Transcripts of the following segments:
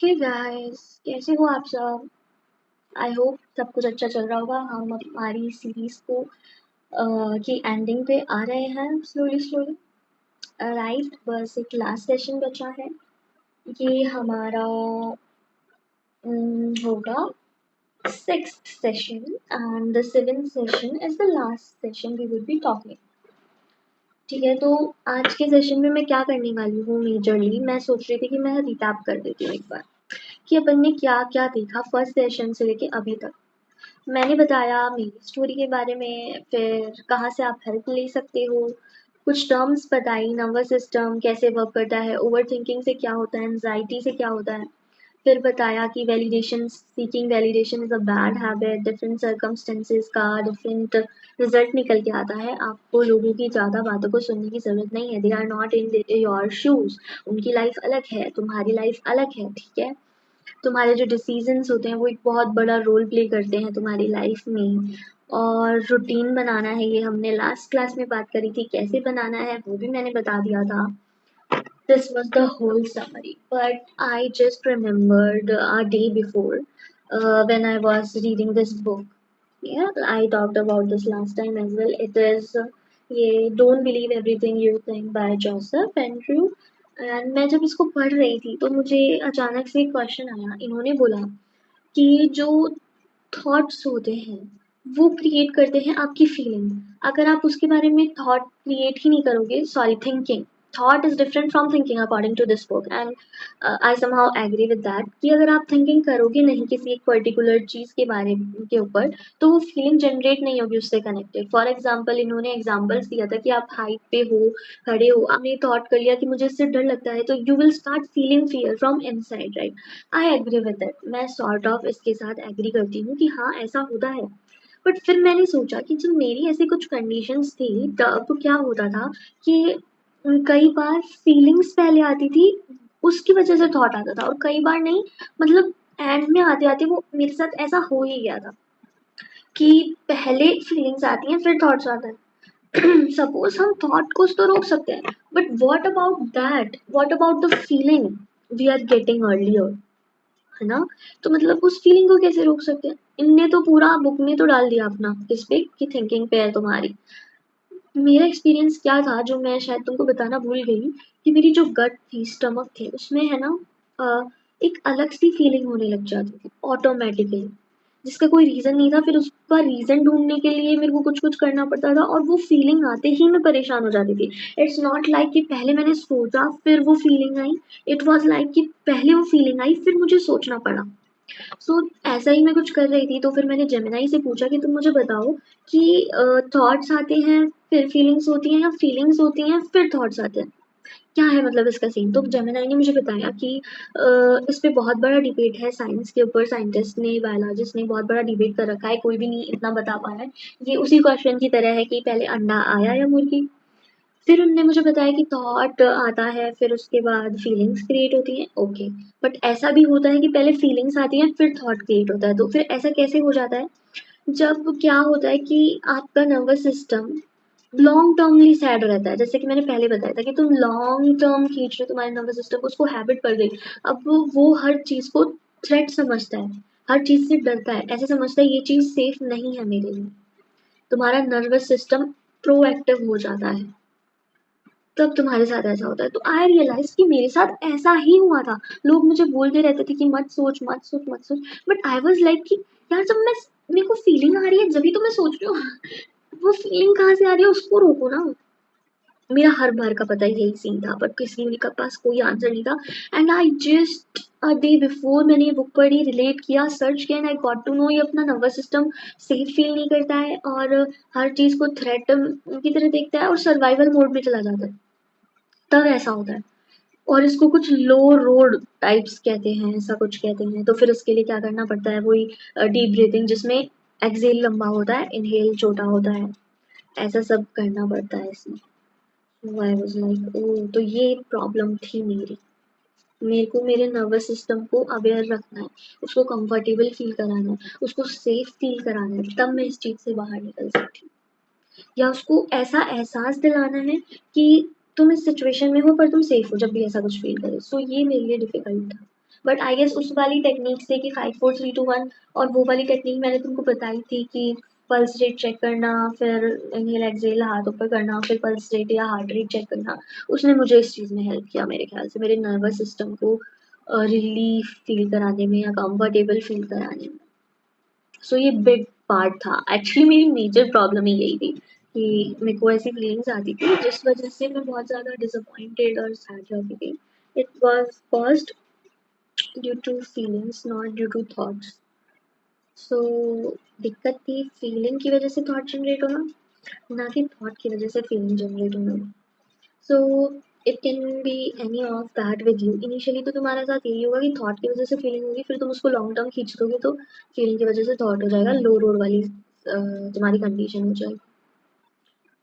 Hey guys, कैसे हो आप सब? आई होप सब कुछ अच्छा चल रहा होगा। हम हमारी सीरीज को की एंडिंग पे आ रहे हैं स्लोली स्लोली। राइट, बस एक लास्ट सेशन बचा है। ये हमारा होगा sixth session and the seventh session is the last session we will be talking. ठीक है, तो आज के सेशन में मैं क्या करने वाली हूँ मेजरली, मैं सोच रही थी कि मैं रिकैप कर देती हूँ एक बार कि अपन ने क्या क्या देखा फर्स्ट सेशन से लेके अभी तक। मैंने बताया मेरी स्टोरी के बारे में, फिर कहाँ से आप हेल्प ले सकते हो, कुछ टर्म्स बताई, नर्वस सिस्टम कैसे वर्क करता है, ओवर थिंकिंग से क्या होता है, एंजाइटी से क्या होता है। फिर बताया कि validation, seeking validation is a bad habit, different circumstances का डिफरेंट रिजल्ट निकल के आता है। आपको लोगों की ज़्यादा बातों को सुनने की ज़रूरत नहीं है। They are not in your shoes. उनकी लाइफ अलग है, तुम्हारी लाइफ अलग है। ठीक है, तुम्हारे जो डिसीजंस होते हैं वो एक बहुत बड़ा रोल प्ले करते हैं तुम्हारी लाइफ में। और रूटीन बनाना है, ये हमने लास्ट क्लास में बात करी थी, कैसे बनाना है वो भी मैंने बता दिया था। This was the whole summary, but I just remembered a day before when I was reading this book. Yeah, I talked about this last time as well. It is ये Don't Believe Everything You Think by Joseph Andrew. And मैं जब इसको पढ़ रही थी तो मुझे अचानक से एक क्वेश्चन आया। इन्होंने बोला कि जो थॉट्स होते हैं वो क्रिएट करते हैं आपकी फीलिंग। अगर आप उसके बारे में थॉट क्रिएट ही नहीं करोगे, sorry, thinking, thought is different from thinking according to this book, and I somehow agree with that कि अगर आप थिंकिंग करोगे नहीं किसी एक पर्टिकुलर चीज़ के बारे के ऊपर तो वो फीलिंग जनरेट नहीं होगी उससे कनेक्टेड। फॉर एग्जाम्पल, इन्होंने एग्जाम्पल्स दिया था कि आप हाइट पे हो, खड़े हो, आपने थॉट कर लिया कि मुझे इससे डर लगता है, तो you will start feeling fear from inside, right? I agree with it, मैं सॉर्ट ऑफ इसके साथ एग्री करती हूँ कि हाँ ऐसा होता है। बट फिर मैंने सोचा कि जब मेरी ऐसी कुछ कंडीशंस थी तब क्या होता था कि कई बार फीलिंग्स पहले आती थी, उसकी वजह से थॉट आता था, और कई बार नहीं, मतलब एंड में आते आते वो मेरे साथ ऐसा हो ही गया था कि पहले फीलिंग्स आती हैं फिर थॉट्स आता है। सपोज हम थॉट को तो रोक सकते हैं, but what about that, what about the feeling we are getting earlier, है ना? तो मतलब उस फीलिंग को कैसे रोक सकते हैं? इनने तो पूरा बुक में तो डाल दिया अपना इस पे कि थिंकिंग पे है तुम्हारी। मेरा एक्सपीरियंस क्या था जो मैं शायद तुमको बताना भूल गई, कि मेरी जो गट थी, स्टमक थे, उसमें है ना एक अलग सी फीलिंग होने लग जाती थी ऑटोमेटिकली, जिसका कोई रीज़न नहीं था। फिर उसका रीज़न ढूँढने के लिए मेरे को कुछ-कुछ करना पड़ता था और वो फीलिंग आते ही मैं परेशान हो जाती थी। इट्स नॉट लाइक कि पहले मैंने सोचा फिर वो feeling I, it was like कि पहले वो फीलिंग आई फिर मुझे सोचना पड़ा। सो ऐसा ही मैं कुछ कर रही थी, तो फिर मैंने जेमिनी से पूछा कि तुम मुझे बताओ कि थॉट्स आते हैं फिर फीलिंग्स होती हैं, या फीलिंग्स होती हैं फिर थॉट्स आते हैं, क्या है मतलब इसका सीन? तो जेमिनी ने मुझे बताया कि इस पे बहुत बड़ा डिबेट है साइंस के ऊपर, साइंटिस्ट ने, बायोलॉजिस्ट ने बहुत बड़ा डिबेट कर रखा है, कोई भी नहीं इतना बता पाया है। ये उसी क्वेश्चन की तरह है कि पहले अंडा आया या मुर्गी। फिर उन्होंने मुझे बताया कि थॉट आता है फिर उसके बाद फीलिंग्स क्रिएट होती हैं, ओके। बट ऐसा भी होता है कि पहले फीलिंग्स आती हैं फिर थॉट क्रिएट होता है, तो फिर ऐसा कैसे हो जाता है? जब क्या होता है कि आपका नर्वस सिस्टम लॉन्ग टर्मली सैड रहता है, जैसे कि मैंने पहले बताया था कि तुम लॉन्ग टर्म खींच रहे हो, तुम्हारे नर्वस सिस्टम उसको हैबिट पड़ गई। अब वो हर चीज़ को थ्रेट समझता है, हर चीज़ से डरता है, ऐसे समझता है ये चीज़ सेफ नहीं है मेरे लिए। तुम्हारा नर्वस सिस्टम प्रोएक्टिव हो जाता है, तब तुम्हारे साथ ऐसा होता है। तो आई रियलाइज कि मेरे साथ ऐसा ही हुआ था। लोग मुझे बोलते रहते थे कि मत सोच मत सोच मत सोच, बट आई वाज लाइक कि यार जब मैं, मेरे को फीलिंग आ रही है जब भी तो मैं सोच रही हूँ। वो फीलिंग कहाँ से आ रही है उसको रोको ना। मेरा हर बार का पता यही सीन था, बट किसी के पास कोई आंसर नहीं था। And I just a day before मैंने ये बुक पढ़ी, रिलेट किया, सर्च किया, and I got to know ये अपना नर्वस सिस्टम सेफ फील नहीं करता है और हर चीज़ को थ्रेट की तरह देखता है और सर्वाइवल मोड में चला जाता है, तब ऐसा होता है। और इसको कुछ लो रोड टाइप्स कहते हैं, ऐसा कुछ कहते हैं। तो फिर उसके लिए क्या करना पड़ता है, वही डीप ब्रीथिंग जिसमें एक्सेल लंबा होता है, इनहेल छोटा होता है, ऐसा सब करना पड़ता है इसमें। So I was like, ओह तो ये प्रॉब्लम थी मेरी। मेरे को मेरे नर्वस सिस्टम को अवेयर रखना है, उसको कंफर्टेबल फील कराना है, उसको सेफ फील कराना है, तब मैं इस चीज़ से बाहर निकल सकती हूँ। या उसको ऐसा एहसास दिलाना है कि तुम इस सिचुएशन में हो पर तुम सेफ हो जब भी ऐसा कुछ फील करे। सो ये मेरे लिए डिफिकल्ट था। बट आई गेस उस वाली टेक्निक से कि 5 4 3 2 1, और वो वाली टेक्निक मैंने तुमको बताई थी कि पल्स रेट चेक करना, फिर इनहेल एक्सहेल हाथ ऊपर करना, फिर पल्स रेट या हार्ट रेट चेक करना, उसने मुझे इस चीज़ में हेल्प किया मेरे ख्याल से, मेरे नर्वस सिस्टम को रिलीफ फील कराने में या कंफर्टेबल फील कराने में। सो ये बिग पार्ट था। एक्चुअली मेरी मेजर प्रॉब्लम ही यही थी कि मेरे को ऐसी फीलिंग्स आती थी जिस वजह से मैं बहुत ज़्यादा डिसअपॉइंटेड और सैड रहती थी। It was caused due to feelings, not due to thoughts. So दिक्कत थी फीलिंग की वजह से थॉट जनरेट होना, ना कि थॉट की वजह से फीलिंग जनरेट होना। So it can be any of that with you. Initially तो तुम्हारे साथ यही होगा कि थॉट की वजह से फीलिंग होगी, फिर तुम उसको लॉन्ग टर्म खींच दोगे तो फीलिंग की वजह से थॉट हो जाएगा, लो रोड वाली तुम्हारी कंडीशन हो जाएगी।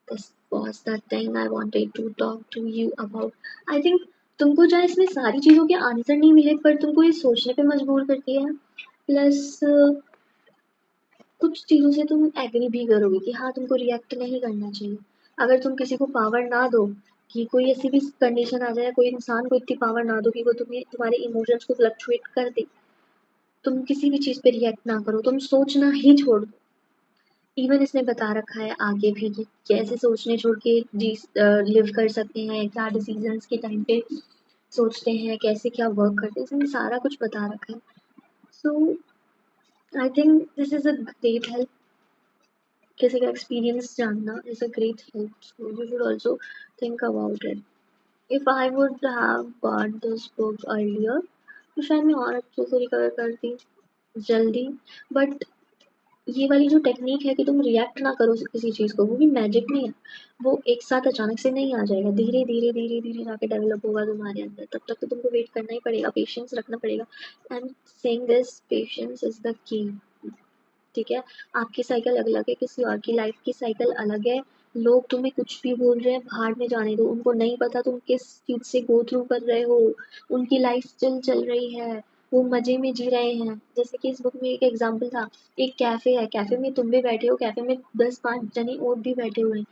This was the thing I wanted to talk to you about. I think तुमको चाहे इसमें सारी चीज़ों के आंसर नहीं मिले, पर तुमको ये सोचने पे मजबूर करती है। प्लस कुछ चीज़ों से तुम एग्री भी करोगे कि हाँ तुमको रिएक्ट नहीं करना चाहिए। अगर तुम किसी को पावर ना दो कि कोई ऐसी भी कंडीशन आ जाए, कोई इंसान को इतनी पावर ना दो कि वो तुम्हें तुम्हारे इमोशंस को फ्लक्चुएट कर दे, तुम किसी भी चीज़ पे रिएक्ट ना करो, तुम सोचना ही छोड़ दो। इवन इसने बता रखा है आगे भी कि कैसे सोचने छोड़ के जी लिव कर सकते हैं, क्या डिसीजंस के टाइम पे सोचते हैं, कैसे क्या वर्क करते हैं, इसमें सारा कुछ बता रखा है। So I think this is a great help. किसी का एक्सपीरियंस जानना is a great help, so you should also think about it. If I would have got this book earlier तो शायद मैं और अच्छे से रिकवर करती जल्दी। बट ये वाली जो टेक्निक है कि तुम रिएक्ट ना करो किसी चीज़ को, वो भी मैजिक नहीं है। वो एक साथ अचानक से नहीं आ जाएगा, धीरे धीरे धीरे धीरे जाके डेवलप होगा तुम्हारे अंदर। तब तक तो तुमको वेट करना ही पड़ेगा, पेशेंस रखना पड़ेगा। आई am saying this, patience is the key. ठीक है, आपकी साइकिल अलग है, किसी और की लाइफ की साइकिल अलग है। लोग तुम्हें कुछ भी बोल रहे हैं, भाड़ में जाने दो, उनको नहीं पता तुम किस चीज से गो थ्रू कर रहे हो। उनकी लाइफ स्टिल चल रही है, वो मजे में जी रहे हैं। जैसे कि इस बुक में एक एग्जाम्पल था, एक कैफे है, कैफे में तुम भी बैठे हो, कैफे में 10 5 जने और भी बैठे हुए हैं,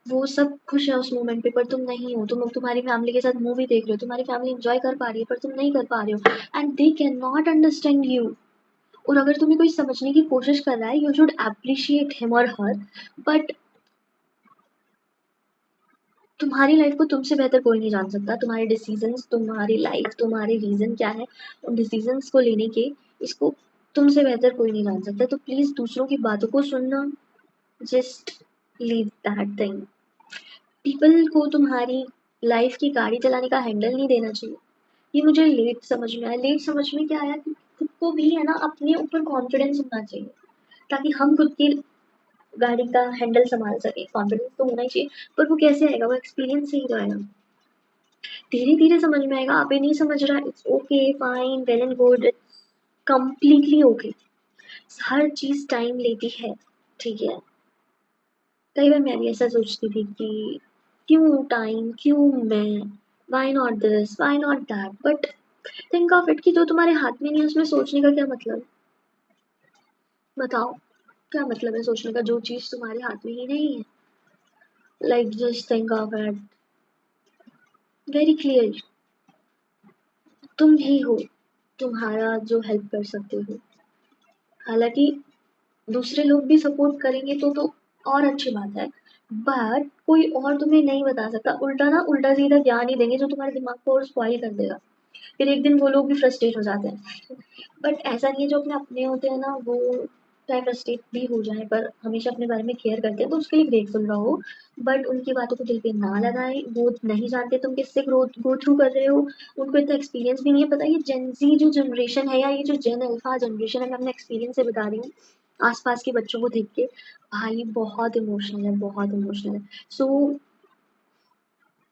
वो सब खुश है उस मोमेंट पे, पर तुम नहीं हो। तुम तुम्हारी फैमिली के साथ मूवी देख रहे हो, तुम्हारी फैमिली एंजॉय कर पा रही है, पर तुम नहीं कर पा रहे हो, and they can not understand you. और अगर तुम्हें कोई समझने की कोशिश कर रहा है, यू शुड अप्रिशिएट हिम और हर। बट तुम्हारी लाइफ को तुमसे बेहतर कोई नहीं जान सकता। तुम्हारे डिसीजंस, तुम्हारी लाइफ, तुम्हारे रीजन क्या है, उन डिसीजंस को लेने के, इसको तुमसे बेहतर कोई नहीं जान सकता। तो प्लीज दूसरों की बातों को सुनना, just leave that thing. People को तुम्हारी लाइफ की गाड़ी चलाने का हैंडल नहीं देना चाहिए। ये मुझे लेट समझ में आया। लेट समझ में क्या आया कि खुद को भी है ना अपने ऊपर कॉन्फिडेंस होना चाहिए, ताकि हम खुद की गाड़ी का हैंडल संभाल सके। कॉन्फिडेंस तो होना ही चाहिए, पर वो कैसे आएगा, वो एक्सपीरियंस से ही तो आएगा। धीरे धीरे समझ में आएगा। आप ये नहीं समझ रहा, it's okay, fine, well and good, it's completely okay. हर चीज टाइम लेती है, ठीक है। कई बार मैं भी ऐसा सोचती थी कि क्यों टाइम, क्यों मैं, why not this, why not that. But think of it कि जो तुम्हारे हाथ में नहीं है उसमें सोचने का क्या मतलब। बताओ, क्या मतलब है सोचने का जो चीज तुम्हारे हाथ में ही नहीं है। Like just think of it very clear, तुम ही हो तुम्हारा जो हेल्प कर सकते हो। हालांकि दूसरे लोग भी सपोर्ट करेंगे तो और अच्छी बात है, बट कोई और तुम्हें नहीं बता सकता। उल्टा ना, उल्टा सीधा ज्ञान ही देंगे जो तुम्हारे दिमाग को और स्पॉइल कर देगा। फिर एक दिन वो लोग भी फ्रस्ट्रेट हो जाते हैं। बट ऐसा नहीं है, जो अपने होते हैं ना वो चाहे फ्रस्ट्रेट भी हो जाए पर हमेशा अपने बारे में केयर करते हैं, तो उसके लिए ग्रेटफुल रहो। बट उनकी बातों को दिल पे ना लगाएं, वो नहीं जानते तुम किससे गो थ्रू कर रहे हो, उनको इतना एक्सपीरियंस भी नहीं है। पता है, ये जेनजी जो जनरेशन है या ये जो जेन अल्फा जनरेशन है, मैं अपने एक्सपीरियंस से बता रही हूँ, आसपास के बच्चों को देख के, भाई बहुत इमोशनल है, बहुत इमोशनल है। सो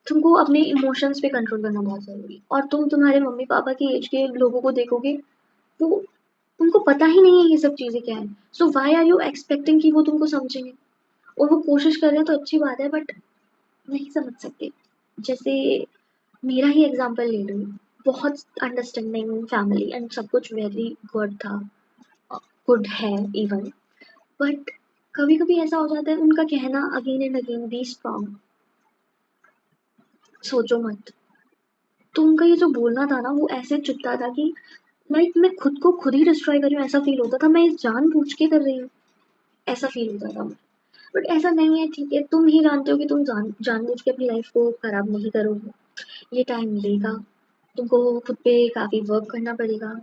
तुमको अपने इमोशंस पे कंट्रोल करना बहुत ज़रूरी है। और तुम्हारे मम्मी पापा की एज के लोगों को देखोगे, तो उनको पता ही नहीं है ये सब चीज़ें क्या है। So why are you expecting कि वो तुमको समझेंगे। और वो कोशिश कर रहे हैं तो अच्छी बात है, बट नहीं समझ सकते। जैसे मेरा ही एग्जांपल ले लो, बहुत अंडरस्टैंडिंग फैमिली एंड सब कुछ वेरी गुड था, गुड है इवन। बट कभी कभी ऐसा हो जाता है, उनका कहना again and again, B strong, सोचो मत, तो उनका ये जो बोलना था ना वो ऐसे चुभता था कि लाइक मैं खुद को खुद ही डिस्ट्रॉय कर रही हूँ, ऐसा फील होता था, मैं जानबूझ के कर रही हूँ, ऐसा फील होता था मुझे। बट ऐसा नहीं है, ठीक है, तुम ही जानते हो कि तुम जानबूझ के अपनी लाइफ को खराब नहीं करोगे। ये टाइम मिलेगा, तुमको खुद पे काफी वर्क करना पड़ेगा।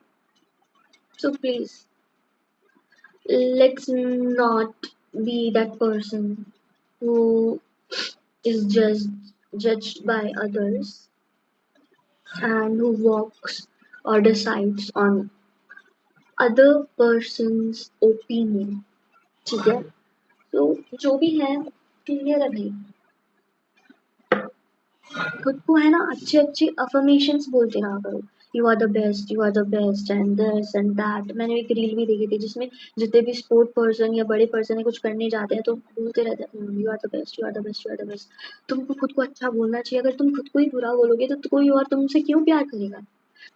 So please let's not be that person who is just judged by others and who walks or decides on other person's opinion. ठीक है, तो जो भी है क्लियर है भाई, खुद को है ना अच्छे अच्छे अफर्मेशंस बोलते रहा करो। You are the best, you are the best and this and that. मैंने एक रील भी देखी थी जिसमें जितने भी स्पोर्ट पर्सन या बड़े पर्सन है कुछ करने जाते हैं तो बोलते रहते हैं you are the best, you are the best, you are the best. तुमको खुद को अच्छा बोलना चाहिए। अगर तुम खुद को ही बुरा बोलोगे तो कोई और तुमसे क्यों प्यार करेगा?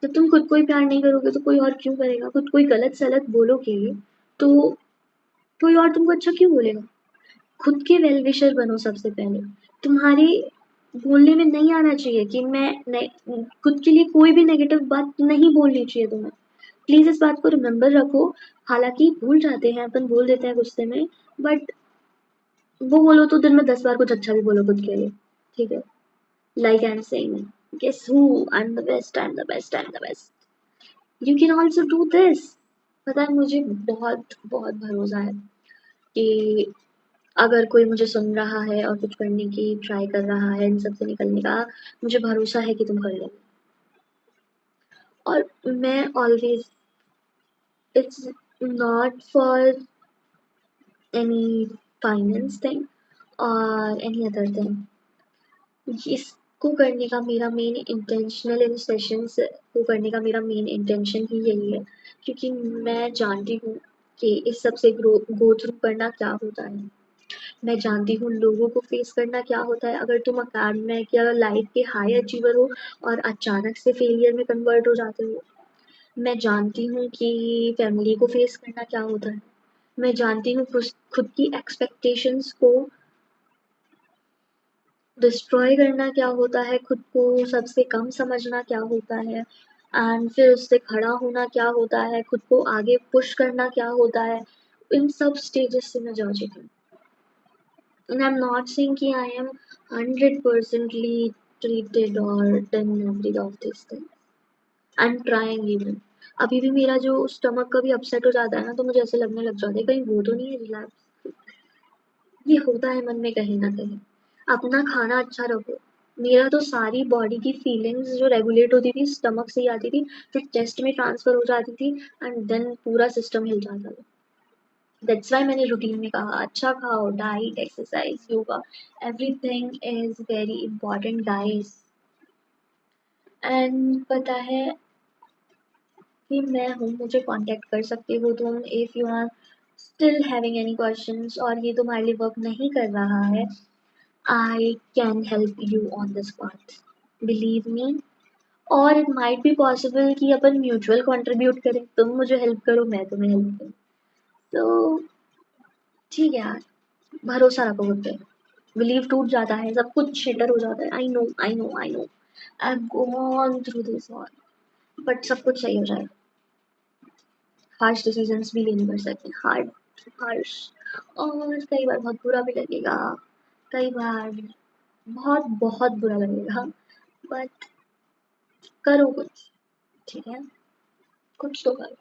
जब तुम खुद को ही प्यार नहीं करोगे तो कोई और क्यों करेगा? खुद को ही गलत सलत बोलोगे तो कोई और तुमको अच्छा क्यों बोलेगा? खुद के वेल विशर बनो सबसे पहले। तुम्हारे बोलने में नहीं आना चाहिए कि खुद के लिए कोई भी नेगेटिव बात नहीं बोलनी चाहिए तुम्हें। प्लीज इस बात को रिमेम्बर रखो। हालांकि भूल जाते हैं अपन, बोल देते हैं गुस्से में, बट वो बोलो तो दिन में 10 बार कुछ अच्छा भी बोलो खुद के लिए। ठीक है, like I am saying, guess who, I am the best, I am the best, I am the best. You can also do this. पता है मुझे बहुत बहुत भरोसा है कि अगर कोई मुझे सुन रहा है और कुछ करने की ट्राई कर रहा है इन सब से निकलने का, मुझे भरोसा है कि तुम कर लोगे। और मैं always, it's not for any finance thing और एनी अदर थिंग। इसको करने का मेरा मेन इंटेंशनल, इन सेशंस को करने का मेरा मेन इंटेंशन ही यही है क्योंकि मैं जानती हूँ कि इस सब से गो थ्रू करना क्या होता है। मैं जानती हूँ लोगों को फेस करना क्या होता है अगर तुम अकेडमिक या लाइफ के हाई अचीवर हो और अचानक से फेलियर में कन्वर्ट हो जाते हो। मैं जानती हूँ कि फैमिली को फेस करना क्या होता है। मैं जानती हूँ खुद की एक्सपेक्टेशंस को डिस्ट्रॉय करना क्या होता है, खुद को सबसे कम समझना क्या होता है एंड फिर उससे खड़ा होना क्या होता है, खुद को आगे पुश करना क्या होता है। इन सब स्टेजेस से मैं जा चुकी हूँ। And I'm not saying कि I am 100%ly treated or done every of these things. I'm trying even. अभी भी मेरा जो स्टमक कभी अपसेट हो जाता है ना तो मुझे ऐसे लगने लग जाता है कहीं वो तो नहीं है रिलैप्स। ये होता है मन में कहीं ना कहीं। अपना खाना अच्छा रखो। मेरा तो सारी बॉडी की फीलिंग्स जो रेगुलेट होती थी स्टमक से ही आती थी, फिर चेस्ट में ट्रांसफर हो जाती थी एंड देन पूरा सिस्टम हिल जाता था। दैट्स वाई मैंने रूटीन में कहा अच्छा खाओ, diet, exercise, yoga, everything is very important guys. And पता है कि मैं हूँ, मुझे कांटेक्ट कर सकते हो तुम if you are still having any questions और ये तुम्हारे लिए वर्क नहीं कर रहा है। I can help you on this path, believe me. और इट माइट बी पॉसिबल कि अपन म्यूचुअल कंट्रीब्यूट करें, तुम मुझे हेल्प करो मैं तुम्हें हेल्प करूँ। तो ठीक है यार, भरोसा रखो खुद पे। बिलीव टूट जाता है, सब कुछ शिटर हो जाता है। I know, I know, I know, I have gone through this all, but सब कुछ सही हो जाएगा। हार्श डिसीजंस भी लेने पड़ सकते हैं, हार्ड, हार्श, और कई बार बहुत बुरा भी लगेगा, कई बार बहुत बहुत बुरा लगेगा, बट करो कुछ। ठीक है, कुछ तो करो,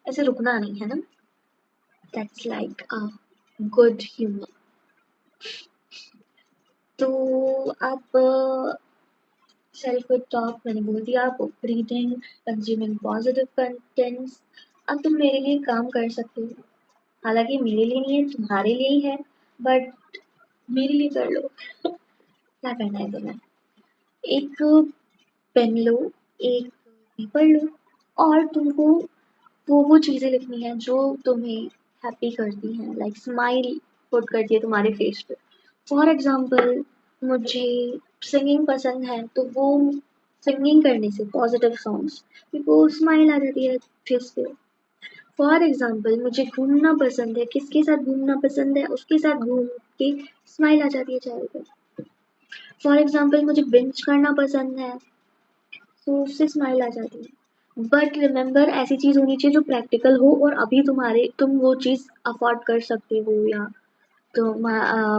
ऐसे रुकना नहीं है ना। That's like a good humour. तो आप सेल्फ टॉक मैंने बोल दिया, book reading, consuming positive contents. अब तुम मेरे लिए काम कर सकते हो, हालांकि मेरे लिए नहीं है, तुम्हारे लिए ही है, बट मेरे लिए कर लो। क्या करना है तुम्हें? एक पेन लो, एक पेपर लो और तुमको वो चीज़ें लिखनी है जो तुम्हें हैप्पी करती हैं, लाइक स्माइल पुट करती है तुम्हारे फेस पे। फॉर एग्जाम्पल मुझे सिंगिंग पसंद है तो वो सिंगिंग करने से पॉजिटिव सॉन्ग्स वो स्माइल आ जाती है फेस पे। फॉर एग्जाम्पल मुझे घूमना पसंद है, किसके साथ घूमना पसंद है उसके साथ घूम के स्माइल आ जाती है चेहरे पे। फॉर एग्जाम्पल मुझे बिंज करना पसंद है तो उससे स्माइल आ जाती है। बट रिमेंबर ऐसी चीज़ होनी चाहिए जो प्रैक्टिकल हो और अभी तुम वो चीज़ अफोर्ड कर सकते हो या तुम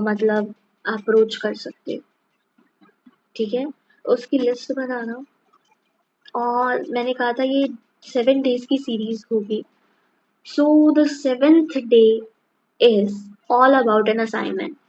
मतलब अप्रोच कर सकते हो। ठीक है, उसकी लिस्ट बनाना। और मैंने कहा था ये 7 डेज की सीरीज होगी। So the 7th day is all about an assignment.